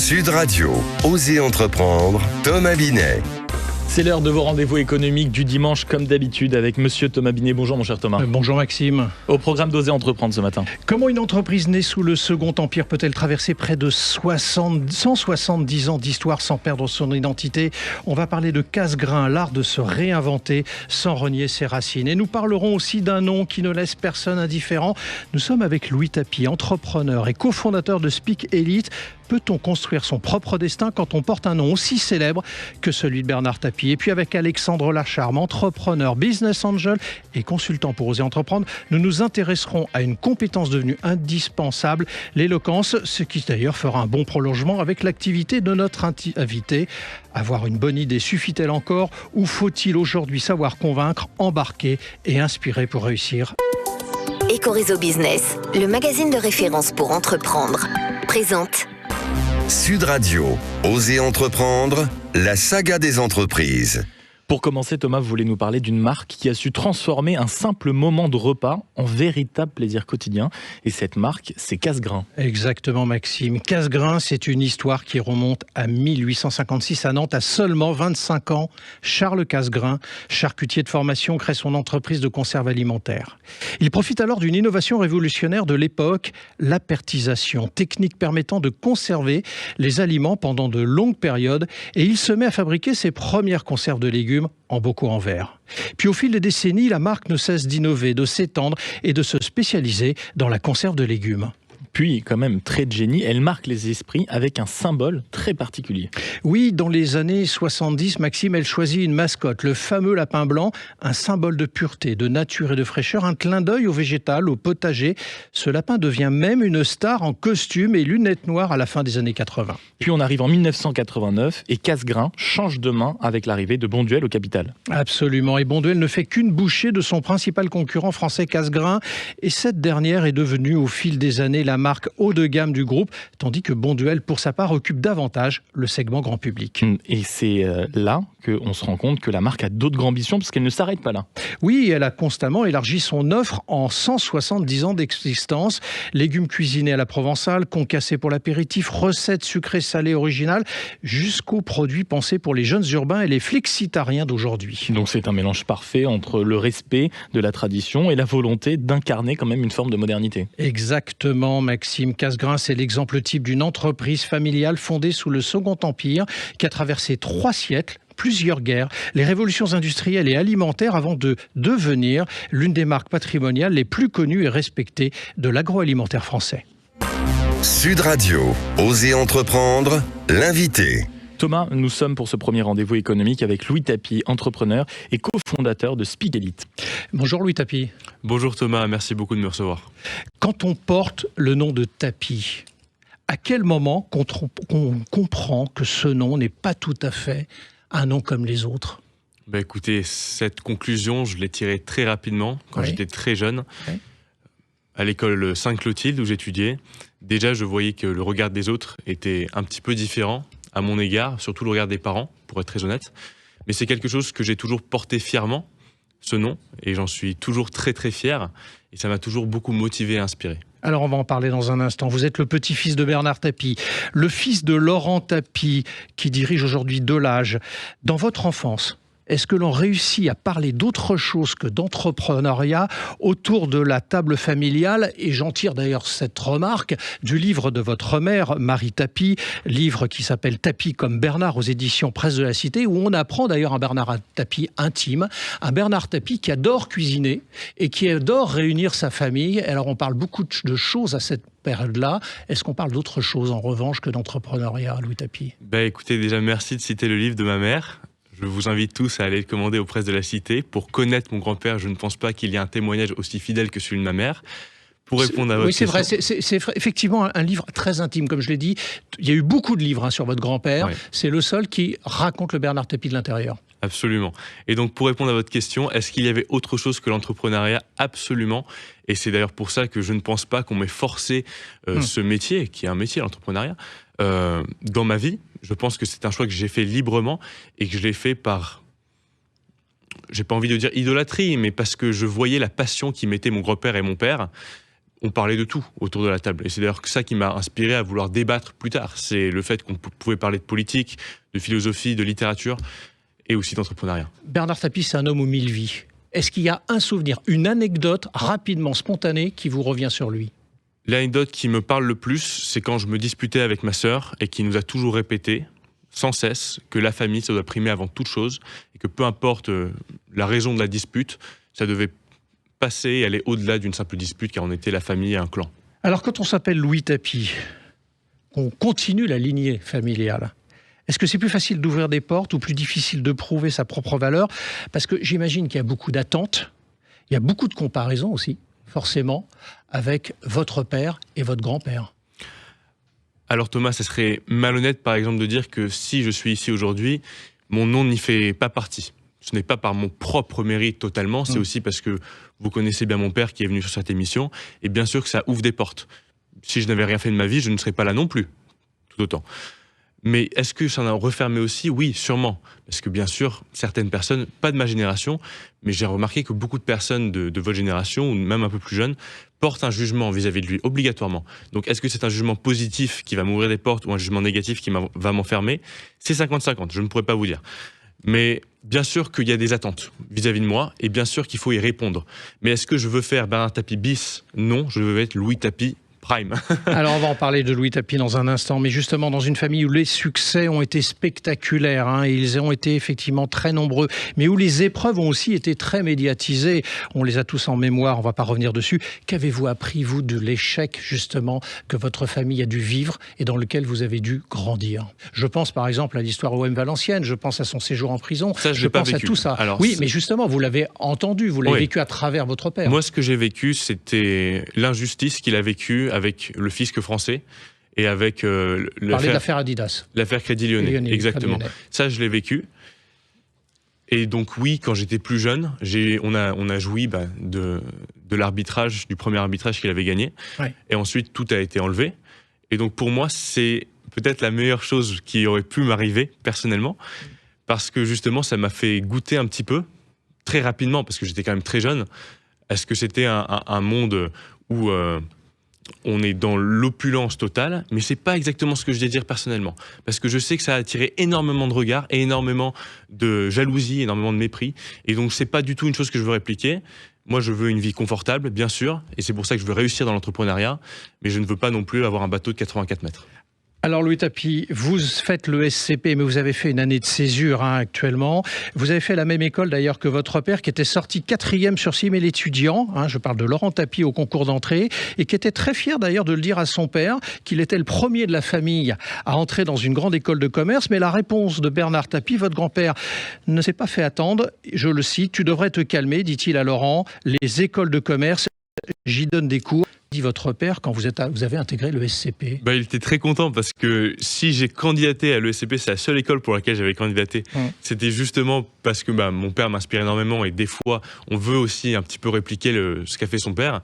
Sud Radio, Osez entreprendre, Thomas Binet. C'est l'heure de vos rendez-vous économiques du dimanche, comme d'habitude, avec Monsieur Thomas Binet. Bonjour mon cher Thomas. Bonjour Maxime. Au programme d'Osez entreprendre ce matin. Comment une entreprise née sous le Second Empire peut-elle traverser près de 170 ans d'histoire sans perdre son identité? On va parler de Casgrain, l'art de se réinventer sans renier ses racines. Et nous parlerons aussi d'un nom qui ne laisse personne indifférent. Nous sommes avec Louis Tapie, entrepreneur et cofondateur de Speak Elite. Peut-on construire son propre destin quand on porte un nom aussi célèbre que celui de Bernard Tapie? Et puis avec Alexandre Lacharme, entrepreneur, business angel et consultant pour Oser entreprendre, nous nous intéresserons à une compétence devenue indispensable, l'éloquence, ce qui d'ailleurs fera un bon prolongement avec l'activité de notre invité. Avoir une bonne idée suffit-elle encore ou faut-il aujourd'hui savoir convaincre, embarquer et inspirer pour réussir? Ecorezo Business, le magazine de référence pour entreprendre, présente Sud Radio, Osez entreprendre, la saga des entreprises. Pour commencer, Thomas, vous voulez nous parler d'une marque qui a su transformer un simple moment de repas en véritable plaisir quotidien. Et cette marque, c'est Casgrain. Exactement, Maxime. Casgrain, c'est une histoire qui remonte à 1856 à Nantes. À seulement 25 ans, Charles Casgrain, charcutier de formation, crée son entreprise de conserve alimentaire. Il profite alors d'une innovation révolutionnaire de l'époque, l'apertisation, technique permettant de conserver les aliments pendant de longues périodes. Et il se met à fabriquer ses premières conserves de légumes en bocaux en verre. Puis au fil des décennies, la marque ne cesse d'innover, de s'étendre et de se spécialiser dans la conserve de légumes. Puis, quand même, trait de génie, elle marque les esprits avec un symbole très particulier. Oui, dans les années 70, Maxime, elle choisit une mascotte, le fameux lapin blanc, un symbole de pureté, de nature et de fraîcheur, un clin d'œil au végétal, au potager. Ce lapin devient même une star en costume et lunettes noires à la fin des années 80. Puis on arrive en 1989 et Casgrain change de main avec l'arrivée de Bonduelle au capital. Absolument, et Bonduelle ne fait qu'une bouchée de son principal concurrent français Casgrain, et cette dernière est devenue au fil des années la marque haut de gamme du groupe, tandis que Bonduelle, pour sa part, occupe davantage le segment grand public. Et c'est là qu'on se rend compte que la marque a d'autres grandes ambitions, parce qu'elle ne s'arrête pas là. Oui, elle a constamment élargi son offre en 170 ans d'existence. Légumes cuisinés à la provençale, concassés pour l'apéritif, recettes sucrées salées originales, jusqu'aux produits pensés pour les jeunes urbains et les flexitariens d'aujourd'hui. Donc c'est un mélange parfait entre le respect de la tradition et la volonté d'incarner quand même une forme de modernité. Exactement, Maxime. Casgrain, c'est l'exemple type d'une entreprise familiale fondée sous le Second Empire qui a traversé 3 siècles, plusieurs guerres, les révolutions industrielles et alimentaires avant de devenir l'une des marques patrimoniales les plus connues et respectées de l'agroalimentaire français. Sud Radio, Osez entreprendre, l'invité. Thomas, nous sommes pour ce premier rendez-vous économique avec Louis Tapie, entrepreneur et cofondateur de Speak Elite. Bonjour Louis Tapie. Bonjour Thomas, merci beaucoup de me recevoir. Quand on porte le nom de Tapie, à quel moment on comprend que ce nom n'est pas tout à fait un nom comme les autres? Écoutez, cette conclusion, je l'ai tirée très rapidement, quand j'étais très jeune. Oui. À l'école Sainte-Clotilde où j'étudiais, déjà je voyais que le regard des autres était un petit peu différent à mon égard, surtout le regard des parents, pour être très honnête. Mais c'est quelque chose que j'ai toujours porté fièrement, ce nom, et j'en suis toujours très très fier, et ça m'a toujours beaucoup motivé et inspiré. Alors on va en parler dans un instant. Vous êtes le petit-fils de Bernard Tapie, le fils de Laurent Tapie, qui dirige aujourd'hui Delage. Dans votre enfance, est-ce que l'on réussit à parler d'autre chose que d'entrepreneuriat autour de la table familiale? Et j'en tire d'ailleurs cette remarque du livre de votre mère, Marie Tapie, livre qui s'appelle Tapie comme Bernard aux éditions Presse de la Cité, où on apprend d'ailleurs un Bernard Tapie intime, un Bernard Tapie qui adore cuisiner et qui adore réunir sa famille. Alors on parle beaucoup de choses à cette période-là. Est-ce qu'on parle d'autre chose en revanche que d'entrepreneuriat, Louis Tapie? Écoutez, déjà merci de citer le livre de ma mère. Je vous invite tous à aller le commander aux Presses de la Cité. Pour connaître mon grand-père, je ne pense pas qu'il y ait un témoignage aussi fidèle que celui de ma mère. Pour répondre à votre question... Oui, c'est vrai. C'est effectivement un livre très intime, comme je l'ai dit. Il y a eu beaucoup de livres sur votre grand-père. Ouais. C'est le seul qui raconte le Bernard Tapie de l'intérieur. Absolument. Et donc, pour répondre à votre question, est-ce qu'il y avait autre chose que l'entrepreneuriat? Absolument. Et c'est d'ailleurs pour ça que je ne pense pas qu'on m'ait forcé ce métier, qui est un métier, l'entrepreneuriat, dans ma vie. Je pense que c'est un choix que j'ai fait librement et que je l'ai fait par, j'ai pas envie de dire idolâtrie, mais parce que je voyais la passion qu'y mettaient mon grand-père et mon père on parlait de tout autour de la table. Et c'est d'ailleurs ça qui m'a inspiré à vouloir débattre plus tard. C'est le fait qu'on pouvait parler de politique, de philosophie, de littérature et aussi d'entrepreneuriat. Bernard Tapie, c'est un homme aux 1000 vies. Est-ce qu'il y a un souvenir, une anecdote rapidement spontanée qui vous revient sur lui ? L'anecdote qui me parle le plus, c'est quand je me disputais avec ma sœur et qui nous a toujours répété, sans cesse, que la famille, ça doit primer avant toute chose et que peu importe la raison de la dispute, ça devait passer et aller au-delà d'une simple dispute car on était la famille et un clan. Alors quand on s'appelle Louis Tapie, qu'on continue la lignée familiale, est-ce que c'est plus facile d'ouvrir des portes ou plus difficile de prouver sa propre valeur ? Parce que j'imagine qu'il y a beaucoup d'attentes, il y a beaucoup de comparaisons aussi, forcément, avec votre père et votre grand-père. Alors Thomas, ça serait malhonnête par exemple de dire que si je suis ici aujourd'hui, mon nom n'y fait pas partie. Ce n'est pas par mon propre mérite totalement, c'est aussi parce que vous connaissez bien mon père qui est venu sur cette émission, et bien sûr que ça ouvre des portes. Si je n'avais rien fait de ma vie, je ne serais pas là non plus, tout autant. Mais est-ce que ça en a refermé aussi ? Oui, sûrement. Parce que bien sûr, certaines personnes, pas de ma génération, mais j'ai remarqué que beaucoup de personnes de votre génération, ou même un peu plus jeunes, portent un jugement vis-à-vis de lui, obligatoirement. Donc est-ce que c'est un jugement positif qui va m'ouvrir des portes ou un jugement négatif qui va m'enfermer ? C'est 50-50, je ne pourrais pas vous dire. Mais bien sûr qu'il y a des attentes vis-à-vis de moi, et bien sûr qu'il faut y répondre. Mais est-ce que je veux faire Bernard Tapie bis ? Non, je veux être Louis Tapie prime. Alors on va en parler de Louis Tapie dans un instant, mais justement dans une famille où les succès ont été spectaculaires, et ils ont été effectivement très nombreux, mais où les épreuves ont aussi été très médiatisées. On les a tous en mémoire, on ne va pas revenir dessus. Qu'avez-vous appris, vous, de l'échec justement que votre famille a dû vivre et dans lequel vous avez dû grandir ? Je pense par exemple à l'histoire OM Valenciennes, je pense à son séjour en prison, ça, je pense à tout ça. Alors, oui, mais justement, vous l'avez entendu, vous l'avez vécu à travers votre père. Moi, ce que j'ai vécu, c'était l'injustice qu'il a vécue avec le fisc français et avec Parlez de l'affaire Adidas. L'affaire Crédit Lyonnais, exactement. Lyonnais. Ça, je l'ai vécu. Et donc oui, quand j'étais plus jeune, on a joui de l'arbitrage, du premier arbitrage qu'il avait gagné. Ouais. Et ensuite, tout a été enlevé. Et donc pour moi, c'est peut-être la meilleure chose qui aurait pu m'arriver personnellement, parce que justement, ça m'a fait goûter un petit peu, très rapidement, parce que j'étais quand même très jeune, à ce que c'était un monde où on est dans l'opulence totale, mais c'est pas exactement ce que je désire personnellement. Parce que je sais que ça a attiré énormément de regards, et énormément de jalousie, énormément de mépris. Et donc, c'est pas du tout une chose que je veux répliquer. Moi, je veux une vie confortable, bien sûr, et c'est pour ça que je veux réussir dans l'entrepreneuriat, mais je ne veux pas non plus avoir un bateau de 84 mètres. Alors Louis Tapie, vous faites le SCP, mais vous avez fait une année de césure actuellement. Vous avez fait la même école d'ailleurs que votre père, qui était sorti 4e sur 6 000 étudiants. Je parle de Laurent Tapie au concours d'entrée, et qui était très fier d'ailleurs de le dire à son père, qu'il était le premier de la famille à entrer dans une grande école de commerce. Mais la réponse de Bernard Tapie, votre grand-père, ne s'est pas fait attendre. Je le cite, « Tu devrais te calmer », dit-il à Laurent. « Les écoles de commerce, j'y donne des cours ». Dit votre père quand vous avez intégré le SCP? Il était très content parce que si j'ai candidaté à l'ESCP, c'est la seule école pour laquelle j'avais candidaté. C'était justement parce que mon père m'inspire énormément, et des fois on veut aussi un petit peu répliquer ce qu'a fait son père.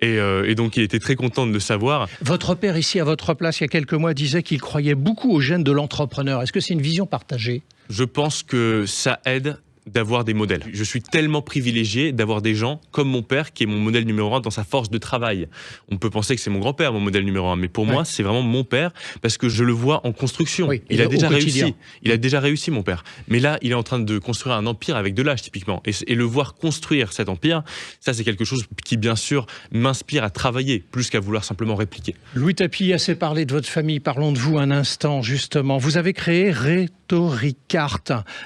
Et donc il était très content de le savoir. Votre père, ici à votre place, il y a quelques mois, disait qu'il croyait beaucoup au gène de l'entrepreneur. Est-ce que c'est une vision partagée? Je pense que ça aide d'avoir des modèles. Je suis tellement privilégié d'avoir des gens comme mon père, qui est mon modèle numéro 1 dans sa force de travail. On peut penser que c'est mon grand-père, mon modèle numéro 1, mais pour moi, c'est vraiment mon père, parce que je le vois en construction. Oui, il a déjà réussi. Il a déjà réussi, mon père. Mais là, il est en train de construire un empire avec de l'âge, typiquement. Et le voir construire cet empire, ça, c'est quelque chose qui, bien sûr, m'inspire à travailler, plus qu'à vouloir simplement répliquer. Louis Tapie, assez parlé de votre famille. Parlons de vous un instant, justement. Vous avez créé Rhetoricart.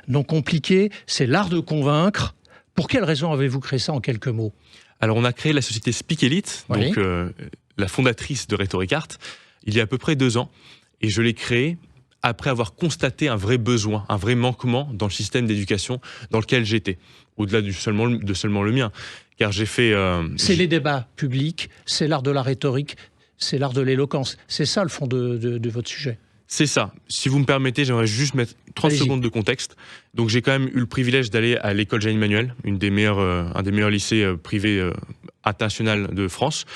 Non compliqué, c'est l'art de convaincre. Pour quelle raison avez-vous créé ça en quelques mots? Alors, on a créé la société Speak Elite, donc la fondatrice de Rhetoricart, il y a à peu près 2 ans. Et je l'ai créée après avoir constaté un vrai besoin, un vrai manquement dans le système d'éducation dans lequel j'étais, au-delà de seulement le mien. Car j'ai fait... c'est les débats publics, c'est l'art de la rhétorique, c'est l'art de l'éloquence. C'est ça le fond de votre sujet. C'est ça. Si vous me permettez, j'aimerais juste mettre 30 secondes de contexte. Donc j'ai quand même eu le privilège d'aller à l'école Jeanne-Emmanuel, un des meilleurs lycées privés internationaux de France.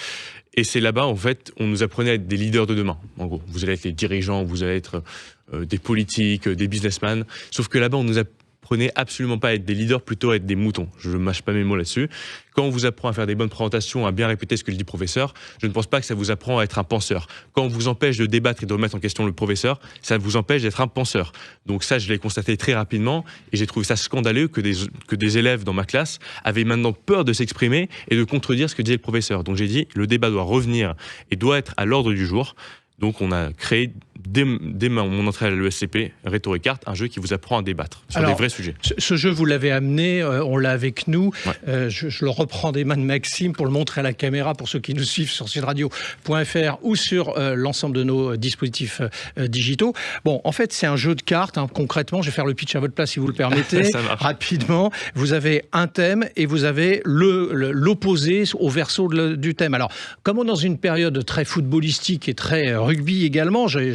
Et c'est là-bas, en fait, on nous apprenait à être des leaders de demain. En gros, vous allez être les dirigeants, vous allez être des politiques, des businessmen. Sauf que là-bas, on nous a prenez absolument pas à être des leaders, plutôt à être des moutons. Je ne mâche pas mes mots là-dessus. Quand on vous apprend à faire des bonnes présentations, à bien répéter ce que dit le professeur, je ne pense pas que ça vous apprend à être un penseur. Quand on vous empêche de débattre et de remettre en question le professeur, ça vous empêche d'être un penseur. Donc ça, je l'ai constaté très rapidement et j'ai trouvé ça scandaleux que des élèves dans ma classe avaient maintenant peur de s'exprimer et de contredire ce que disait le professeur. Donc j'ai dit, le débat doit revenir et doit être à l'ordre du jour. Donc on a créé, dès mon entrée à l'ESCP, Rhétoricart, un jeu qui vous apprend à débattre sur des vrais sujets. Ce jeu, vous l'avez amené, on l'a avec nous. Ouais. Je le reprends des mains de Maxime pour le montrer à la caméra pour ceux qui nous suivent sur sudradio.fr ou sur l'ensemble de nos dispositifs digitaux. Bon, en fait, c'est un jeu de cartes. Concrètement, je vais faire le pitch à votre place si vous le permettez. Rapidement, vous avez un thème et vous avez l'opposé au verso du thème. Alors, comme on est dans une période très footballistique et très rugby également, j'ai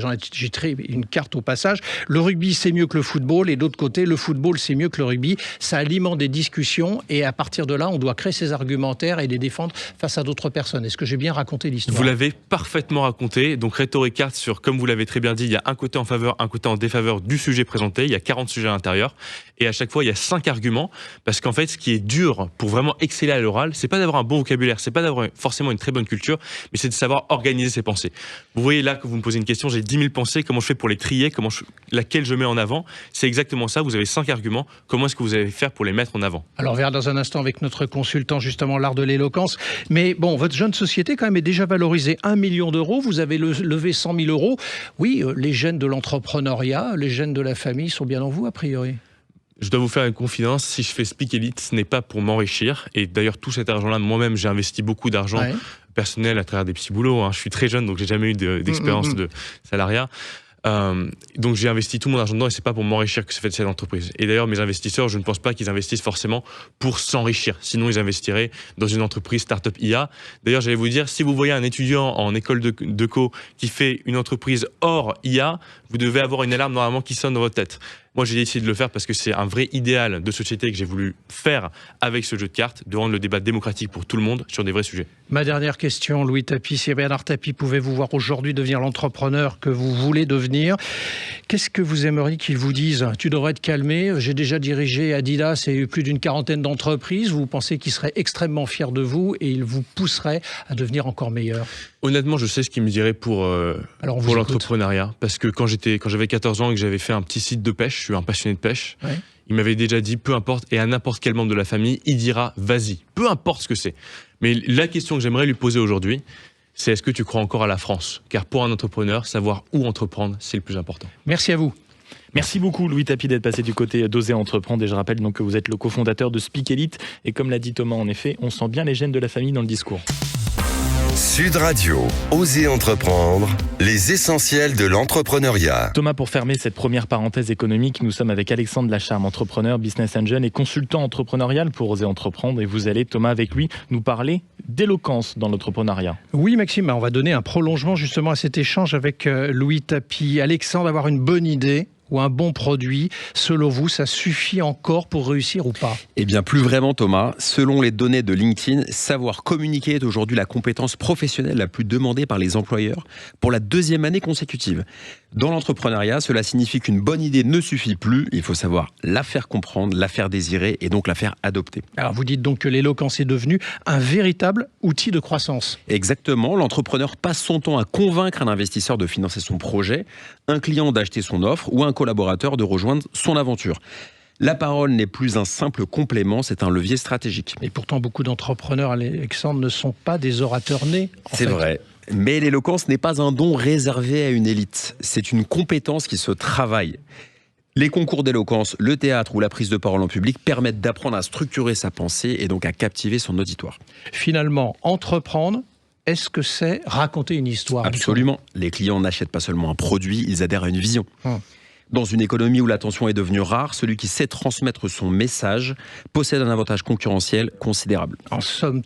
tiré une carte au passage. Le rugby, c'est mieux que le football, et d'autre côté, le football, c'est mieux que le rugby. Ça alimente des discussions, et à partir de là, on doit créer ses argumentaires et les défendre face à d'autres personnes. Est-ce que j'ai bien raconté l'histoire ? Vous l'avez parfaitement raconté. Donc, Rhétoricart, comme vous l'avez très bien dit, il y a un côté en faveur, un côté en défaveur du sujet présenté. Il y a 40 sujets à l'intérieur. Et à chaque fois, il y a 5 arguments. Parce qu'en fait, ce qui est dur pour vraiment exceller à l'oral, c'est pas d'avoir un bon vocabulaire, c'est pas d'avoir forcément une très bonne culture, mais c'est de savoir organiser ses pensées. Vous voyez là que vous me posez une question, j'ai 10 000 pensées, comment je fais pour les trier, laquelle je mets en avant. C'est exactement ça, vous avez 5 arguments, comment est-ce que vous allez faire pour les mettre en avant ? Alors on verra dans un instant avec notre consultant justement l'art de l'éloquence, mais bon, votre jeune société quand même est déjà valorisée 1 million d'euros, vous avez levé 100 000 euros. Oui, les gènes de l'entrepreneuriat, les gènes de la famille sont bien en vous a priori. Je dois vous faire une confidence, si je fais Speak Elite, ce n'est pas pour m'enrichir. Et d'ailleurs, tout cet argent-là, moi-même, j'ai investi beaucoup d'argent personnel à travers des petits boulots. Je suis très jeune, donc j'ai jamais eu d'expérience de salariat. Donc j'ai investi tout mon argent dedans et c'est pas pour m'enrichir que c'est fait cette entreprise. Et d'ailleurs, mes investisseurs, je ne pense pas qu'ils investissent forcément pour s'enrichir. Sinon, ils investiraient dans une entreprise start-up IA. D'ailleurs, j'allais vous dire, si vous voyez un étudiant en école de co qui fait une entreprise hors IA, vous devez avoir une alarme normalement qui sonne dans votre tête. Moi, j'ai décidé de le faire parce que c'est un vrai idéal de société que j'ai voulu faire avec ce jeu de cartes, de rendre le débat démocratique pour tout le monde sur des vrais sujets. Ma dernière question, Louis Tapie. Si Bernard Tapie pouvait vous voir aujourd'hui devenir l'entrepreneur que vous voulez devenir, qu'est-ce que vous aimeriez qu'il vous dise ? Tu devrais te calmer, j'ai déjà dirigé Adidas et plus d'une quarantaine d'entreprises. Vous pensez qu'il serait extrêmement fier de vous et il vous pousserait à devenir encore meilleur ? Honnêtement, je sais ce qu'il me dirait pour l'entrepreneuriat. Parce que quand j'avais 14 ans et que j'avais fait un petit site de pêche, je suis un passionné de pêche, il m'avait déjà dit, peu importe, et à n'importe quel membre de la famille, il dira, vas-y, peu importe ce que c'est. Mais la question que j'aimerais lui poser aujourd'hui, c'est est-ce que tu crois encore à la France ? Car pour un entrepreneur, savoir où entreprendre, c'est le plus important. Merci à vous. Merci beaucoup Louis Tapie d'être passé du côté d'Oser Entreprendre, et je rappelle donc que vous êtes le cofondateur de Speak Elite, et comme l'a dit Thomas, en effet, on sent bien les gènes de la famille dans le discours. Sud Radio, Oser Entreprendre, les essentiels de l'entrepreneuriat. Thomas, pour fermer cette première parenthèse économique, nous sommes avec Alexandre Lacharme, entrepreneur, business angel et consultant entrepreneurial pour Oser Entreprendre, et vous allez, Thomas, avec lui, nous parler d'éloquence dans l'entrepreneuriat. Oui Maxime, on va donner un prolongement justement à cet échange avec Louis Tapie. Alexandre, avoir une bonne idée ou un bon produit, selon vous, ça suffit encore pour réussir ou pas ? Eh bien, plus vraiment, Thomas. Selon les données de LinkedIn, savoir communiquer est aujourd'hui la compétence professionnelle la plus demandée par les employeurs pour la 2e année consécutive. Dans l'entrepreneuriat, cela signifie qu'une bonne idée ne suffit plus. Il faut savoir la faire comprendre, la faire désirer et donc la faire adopter. Alors, vous dites donc que l'éloquence est devenue un véritable outil de croissance. Exactement. L'entrepreneur passe son temps à convaincre un investisseur de financer son projet, un client d'acheter son offre ou un collaborateur de rejoindre son aventure. La parole n'est plus un simple complément, c'est un levier stratégique. Et pourtant, beaucoup d'entrepreneurs, Alexandre, ne sont pas des orateurs nés. C'est vrai. Mais l'éloquence n'est pas un don réservé à une élite. C'est une compétence qui se travaille. Les concours d'éloquence, le théâtre ou la prise de parole en public permettent d'apprendre à structurer sa pensée et donc à captiver son auditoire. Finalement, entreprendre, est-ce que c'est raconter une histoire ? Absolument. Les clients n'achètent pas seulement un produit, ils adhèrent à une vision. Dans une économie où l'attention est devenue rare, celui qui sait transmettre son message possède un avantage concurrentiel considérable. En somme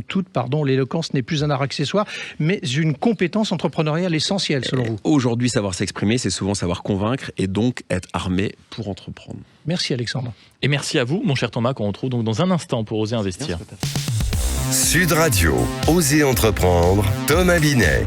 toute, l'éloquence n'est plus un art accessoire, mais une compétence entrepreneuriale essentielle, selon vous. Aujourd'hui, savoir s'exprimer, c'est souvent savoir convaincre et donc être armé pour entreprendre. Merci Alexandre. Et merci à vous, mon cher Thomas, qu'on retrouve donc dans un instant pour Oser Investir. Sud Radio, Oser Entreprendre, Thomas Binet.